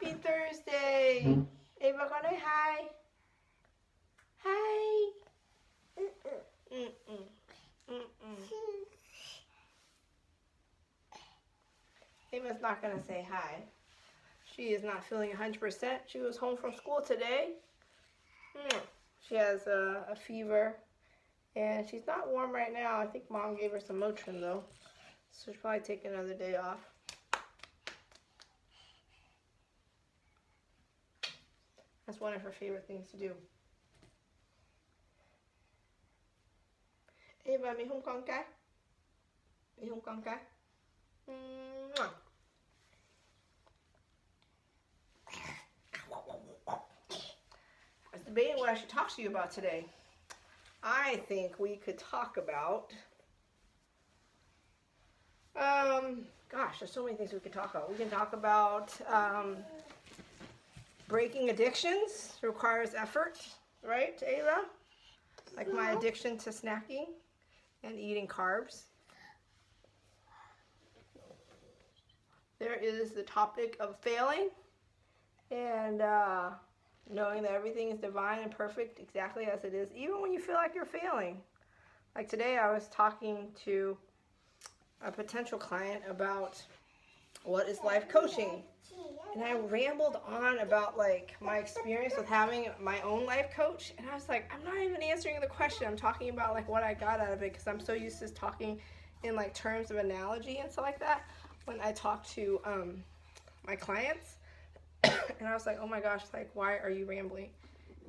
Happy Thursday. Ava con nói hi. Hi. Ava's not going to say hi. She is not feeling 100%. She was home from school today. She has a fever. And she's not warm right now. I think Mom gave her some Motrin though. So she'll probably take another day off. That's one of her favorite things to do. Ava, mi hôn con cái. Mi hôn con cái. I was debating what I should talk to you about today. I think we could talk about, gosh, there's so many things we could talk about. We can talk about breaking addictions requires effort, right, Ayla? Like my addiction to snacking and eating carbs. There is the topic of failing and knowing that everything is divine and perfect exactly as it is, even when you feel like you're failing. Like today I was talking to a potential client about what is life coaching. And I rambled on about like my experience with having my own life coach. And I was like, I'm not even answering the question. I'm talking about like what I got out of it because I'm so used to talking in like terms of analogy and stuff like that when I talk to my clients. And I was like, oh my gosh, like, why are you rambling?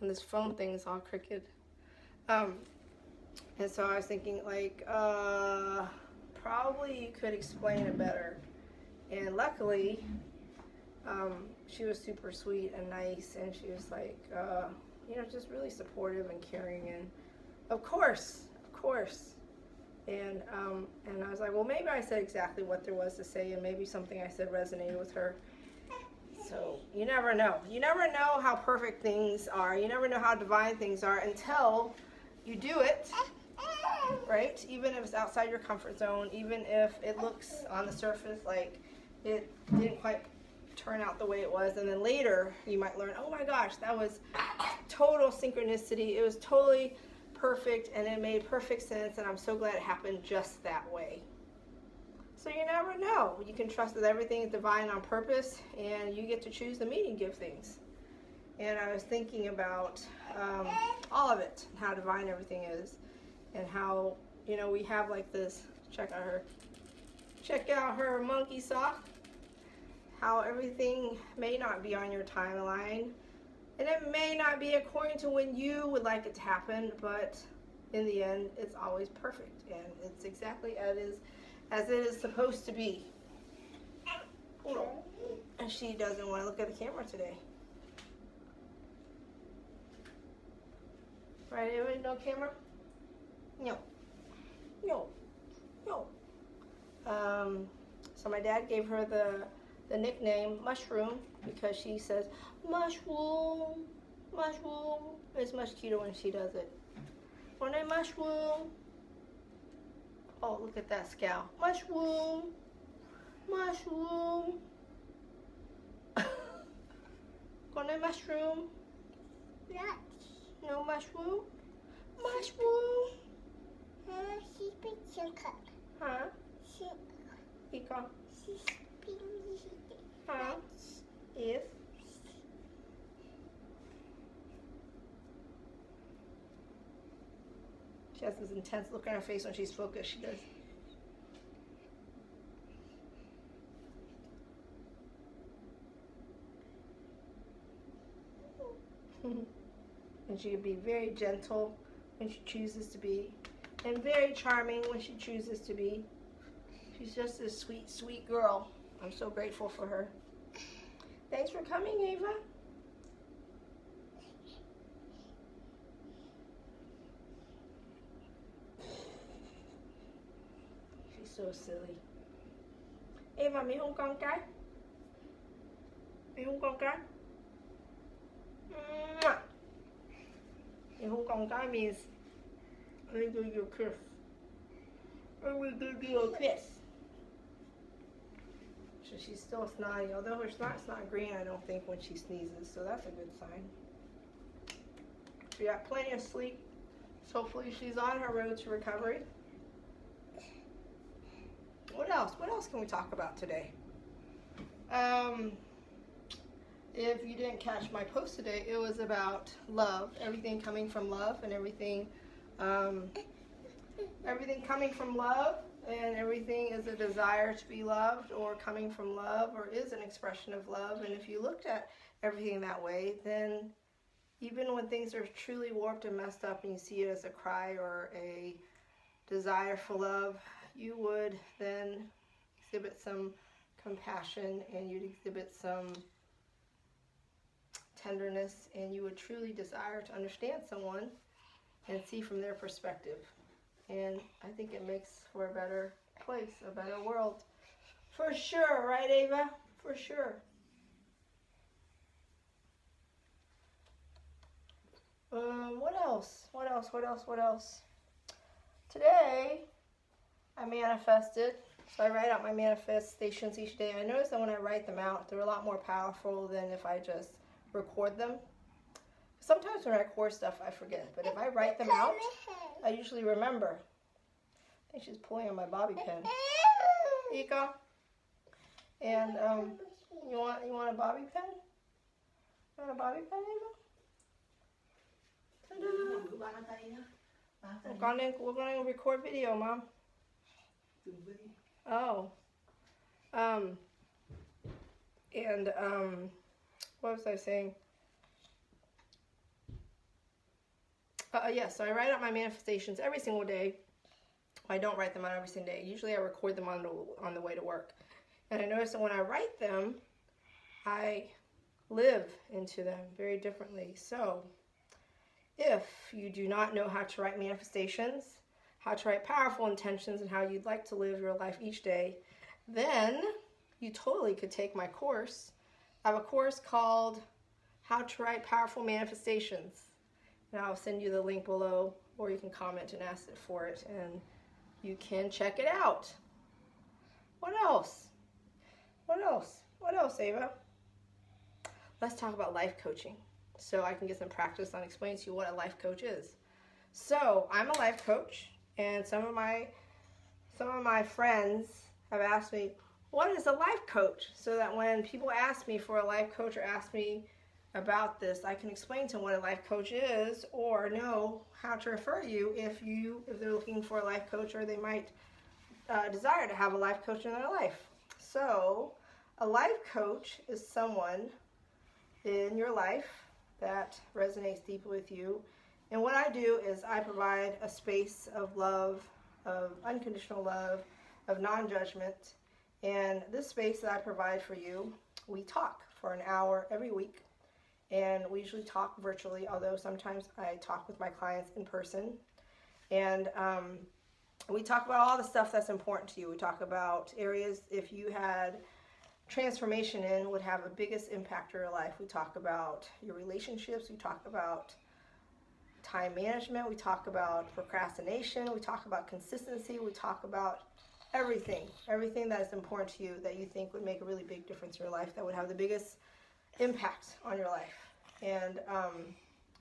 And this phone thing is all crooked. And so I was thinking, like, probably you could explain it better. And luckily, she was super sweet and nice, and she was like, you know, just really supportive and caring. And of course. And I was like, well, maybe I said exactly what there was to say, and maybe something I said resonated with her. So you never know. You never know how perfect things are. You never know how divine things are until you do it, right? Even if it's outside your comfort zone, even if it looks on the surface like it didn't quite turn out the way it was. And then later you might learn, oh my gosh, that was total synchronicity. It was totally perfect and it made perfect sense. And I'm so glad it happened just that way. So you never know. You can trust that everything is divine on purpose and you get to choose the meaning give things. And I was thinking about all of it, how divine everything is, and how, you know, we have like this, check out her monkey sock, how everything may not be on your timeline, and it may not be according to when you would like it to happen, but in the end, it's always perfect, and it's exactly as it is supposed to be. And she doesn't want to look at the camera today. Right, everybody, no camera? No. So my dad gave her the nickname Mushroom because she says, mushroom. It's much cuter when she does it. One day, mushroom. Oh, look at that scowl. Mushroom. Gonna mushroom. No mushroom. Huh? Ika. Huh? Yes. She has this intense look on her face when she's focused. She does. And she can be very gentle when she chooses to be, and very charming when she chooses to be. She's just this sweet, sweet girl. I'm so grateful for her. Thanks for coming, Ava. She's so silly. Ava, mi hôn con cái. Mi hôn con cái. Mi hôn con cái means let me give you a kiss. Let me give you a kiss. So she's still snotty, although her snot's not green, I don't think, when she sneezes, so that's a good sign. She got plenty of sleep, so hopefully she's on her road to recovery. What else? What else can we talk about today? If you didn't catch my post today, it was about love, everything coming from love, and everything coming from love, and everything is a desire to be loved, or coming from love, or is an expression of love. And if you looked at everything that way, then even when things are truly warped and messed up and you see it as a cry or a desire for love, you would then exhibit some compassion, and you'd exhibit some tenderness, and you would truly desire to understand someone and see from their perspective. And I think it makes for a better place, a better world. For sure, right, Ava? For sure. What else? What else? What else? What else? Today, I manifested. So I write out my manifestations each day. I notice that when I write them out, they're a lot more powerful than if I just record them. Sometimes when I record stuff, I forget. But if I write them out, I usually remember. I think she's pulling on my bobby pin. Ika? And you want a bobby pin? You want a bobby pin, Eva? We're going to record video, Mom. Oh. What was I saying? So I write out my manifestations every single day. I don't write them out every single day. Usually I record them on the way to work. And I notice that when I write them, I live into them very differently. So if you do not know how to write manifestations, how to write powerful intentions, and how you'd like to live your life each day, then you totally could take my course. I have a course called How to Write Powerful Manifestations. And I'll send you the link below, or you can comment and ask for it, and you can check it out. What else? What else? What else, Ava? Let's talk about life coaching, so I can get some practice on explaining to you what a life coach is. So I'm a life coach, and some of my friends have asked me, what is a life coach? So that when people ask me for a life coach or ask me about this, I can explain to them what a life coach is, or know how to refer you if they're looking for a life coach, or they might desire to have a life coach in their life. So a life coach is someone in your life that resonates deeply with you. And what I do is I provide a space of love, of unconditional love, of non-judgment. And this space that I provide for you, we talk for an hour every week. And we usually talk virtually, although sometimes I talk with my clients in person. And we talk about all the stuff that's important to you. We talk about areas if you had transformation in would have the biggest impact on your life. We talk about your relationships. We talk about time management. We talk about procrastination. We talk about consistency. We talk about everything that is important to you that you think would make a really big difference in your life, that would have the biggest impact on your life. And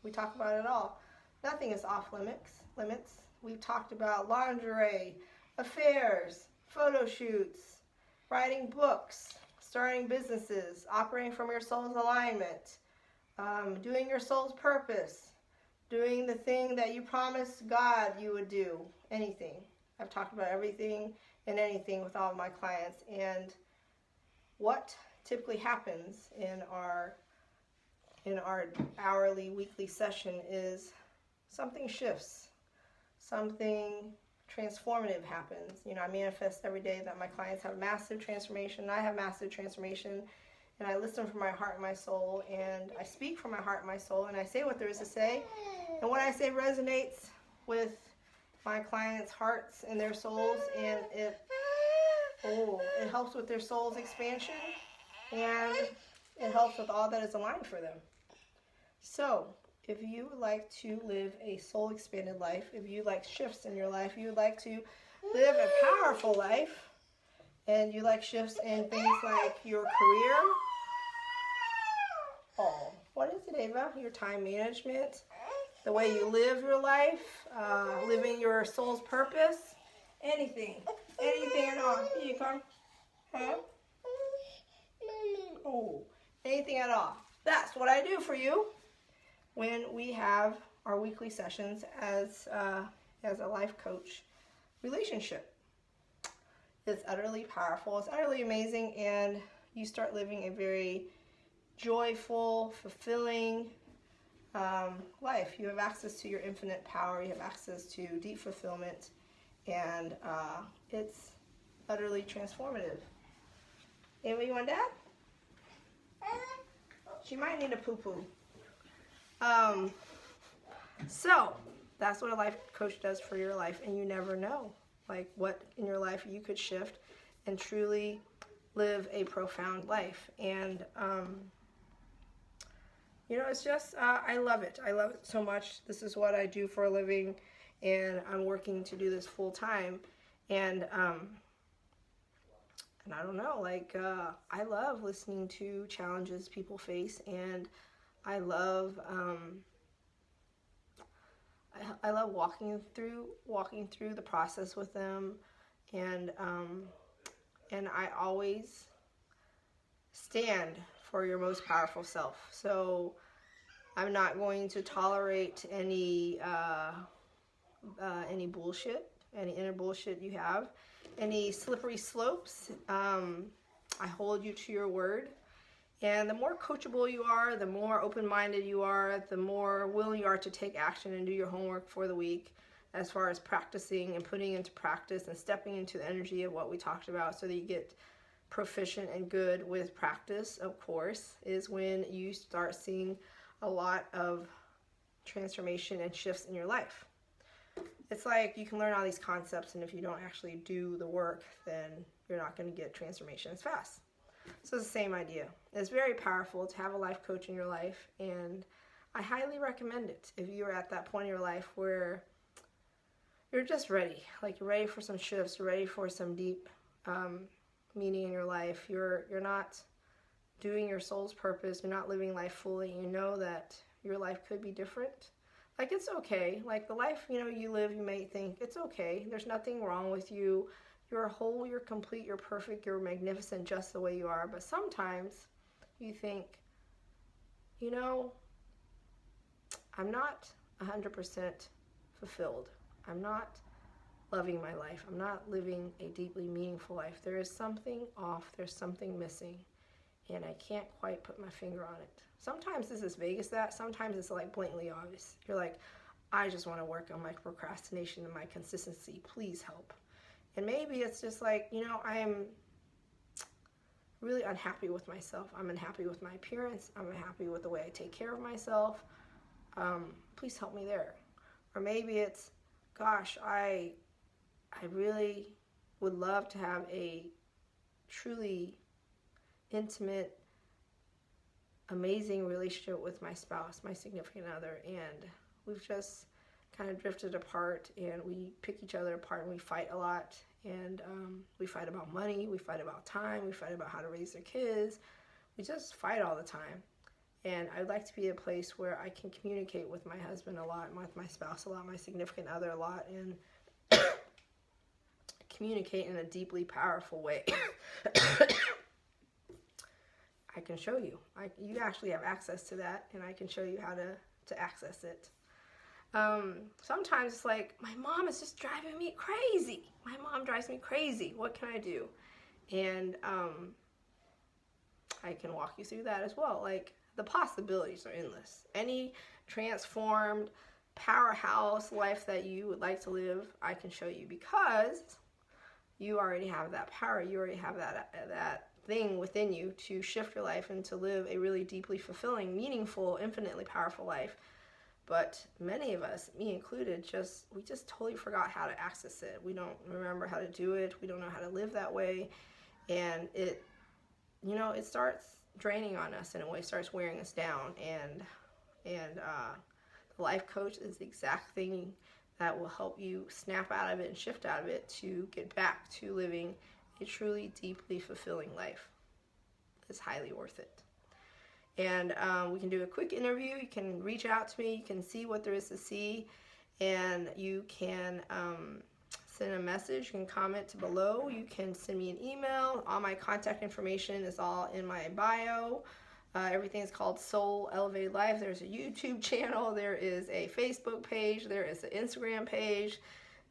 we talk about it all. Nothing is off limits. We've talked about lingerie, affairs, photo shoots, writing books, starting businesses, operating from your soul's alignment, doing your soul's purpose, doing the thing that you promised God you would do, anything. I've talked about everything and anything with all of my clients. And what typically happens in our hourly, weekly session is something shifts, something transformative happens. I manifest every day that my clients have massive transformation, and I have massive transformation, and I listen from my heart and my soul, and I speak from my heart and my soul, and I say what there is to say, and what I say resonates with my clients' hearts and their souls, and it helps with their soul's expansion, and it helps with all that is aligned for them. So if you would like to live a soul expanded life, if you like shifts in your life, you would like to live a powerful life, And you like shifts in things like your career. Oh, what is it, Ava? Your time management, the way you live your life, living your soul's purpose. Anything at all. Here you come. Huh? Oh, anything at all. That's what I do for you when we have our weekly sessions as a life coach relationship. It's utterly powerful. It's utterly amazing, and you start living a very joyful, fulfilling life. You have access to your infinite power. You have access to deep fulfillment, and it's utterly transformative. Ava, you want Dad? She might need a poo-poo. So that's what a life coach does for your life, and you never know like what in your life you could shift and truly live a profound life. And it's just I love it. I love it so much. This is what I do for a living, and I'm working to do this full time. And I don't know, I love listening to challenges people face, and I love walking through the process with them, and I always stand for your most powerful self. So I'm not going to tolerate any bullshit, any inner bullshit you have, any slippery slopes. I hold you to your word. And the more coachable you are, the more open-minded you are, the more willing you are to take action and do your homework for the week as far as practicing and putting into practice and stepping into the energy of what we talked about so that you get proficient and good with practice, of course, is when you start seeing a lot of transformation and shifts in your life. It's like you can learn all these concepts, and if you don't actually do the work, then you're not going to get transformation as fast. So it's the same idea. It's very powerful to have a life coach in your life, and I highly recommend it if you're at that point in your life where you're just ready. Like you're ready for some shifts, you're ready for some deep meaning in your life. You're not doing your soul's purpose, you're not living life fully. You know that your life could be different. Like it's okay. Like the life you live, you may think it's okay. There's nothing wrong with you. You're whole, you're complete, you're perfect, you're magnificent just the way you are. But sometimes you think, I'm not 100% fulfilled. I'm not loving my life. I'm not living a deeply meaningful life. There is something off. There's something missing. And I can't quite put my finger on it. Sometimes it's as vague as that. Sometimes it's like blatantly obvious. You're like, I just want to work on my procrastination and my consistency. Please help. And maybe it's just like, I am really unhappy with myself. I'm unhappy with my appearance. I'm unhappy with the way I take care of myself. Please help me there. Or maybe it's, gosh, I really would love to have a truly intimate, amazing relationship with my spouse, my significant other, and we've just kind of drifted apart, and we pick each other apart, and we fight a lot, and we fight about money, we fight about time, we fight about how to raise their kids. We just fight all the time. And I'd like to be a place where I can communicate with my husband a lot, with my spouse a lot, my significant other a lot, and communicate in a deeply powerful way. I can show you. You actually have access to that, and I can show you how to access it. Sometimes it's like, my mom is just driving me crazy. My mom drives me crazy. What can I do? And I can walk you through that as well. Like, the possibilities are endless. Any transformed powerhouse life that you would like to live, I can show you, because you already have that power. You already have that thing within you to shift your life and to live a really deeply fulfilling, meaningful, infinitely powerful life. But many of us, me included, we just totally forgot how to access it. We don't remember how to do it. We don't know how to live that way. And it starts draining on us in a way, starts wearing us down. And the life coach is the exact thing that will help you snap out of it and shift out of it to get back to living a truly, deeply fulfilling life. It's highly worth it. And we can do a quick interview. You can reach out to me. You can see what there is to see. And you can send a message. You can comment below. You can send me an email. All my contact information is all in my bio. Everything is called Soul Elevated Life. There's a YouTube channel. There is a Facebook page. There is an Instagram page.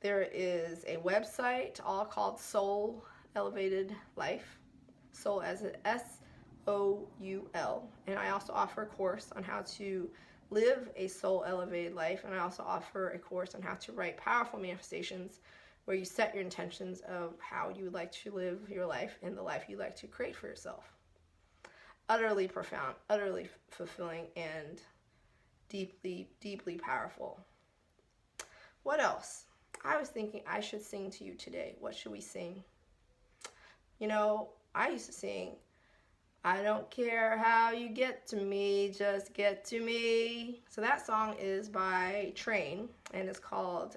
There is a website, all called Soul Elevated Life. Soul as an S-O-U-L. And I also offer a course on how to live a soul elevated life. And I also offer a course on how to write powerful manifestations where you set your intentions of how you would like to live your life and the life you like to create for yourself. Utterly profound, utterly fulfilling, and deeply, deeply powerful. What else? I was thinking I should sing to you today. What should we sing? You know, I used to sing, I don't care how you get to me, just get to me. So that song is by Train, and it's called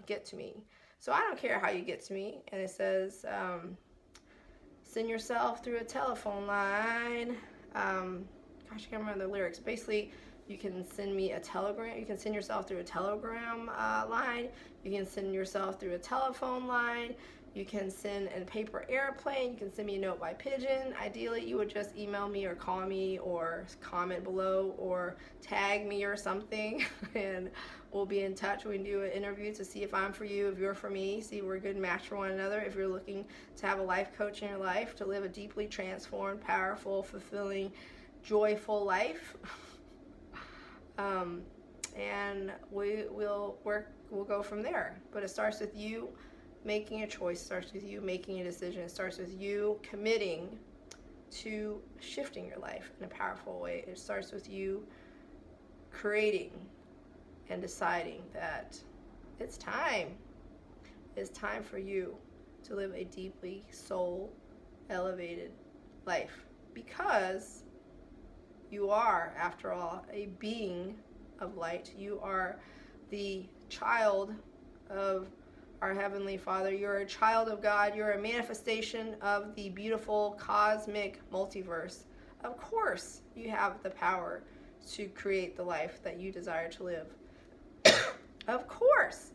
Get to Me. So I don't care how you get to me. And it says, send yourself through a telephone line. Gosh, I can't remember the lyrics. Basically, you can send me a telegram. You can send yourself through a telegram line. You can send yourself through a telephone line. You can send a paper airplane. You can send me a note by pigeon. Ideally, you would just email me or call me or comment below or tag me or something, and we'll be in touch. We can do an interview to see if I'm for you, if you're for me, see if we're a good match for one another. If you're looking to have a life coach in your life, to live a deeply transformed, powerful, fulfilling, joyful life. And we'll go from there. But it starts with you making a choice, starts with you making a decision. It starts with you committing to shifting your life in a powerful way. It starts with you creating and deciding that it's time. It's time for you to live a deeply soul elevated life, because you are, after all, a being of light. You are the child of our Heavenly Father. You're a child of God. You're a manifestation of the beautiful cosmic multiverse. Of course, you have the power to create the life that you desire to live. Of course.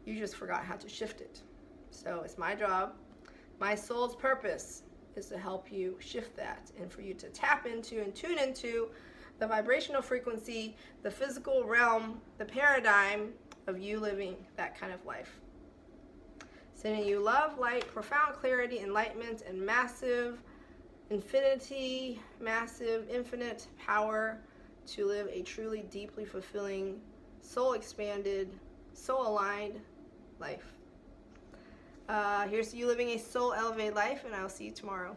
You just forgot how to shift it. So it's my job, my soul's purpose is to help you shift that, and for you to tap into and tune into the vibrational frequency, the physical realm, the paradigm of you living that kind of life. Sending you love, light, profound clarity, enlightenment, and massive infinity, massive infinite power to live a truly deeply fulfilling, soul expanded, soul aligned life. Here's to you living a soul elevated life, and I'll see you tomorrow.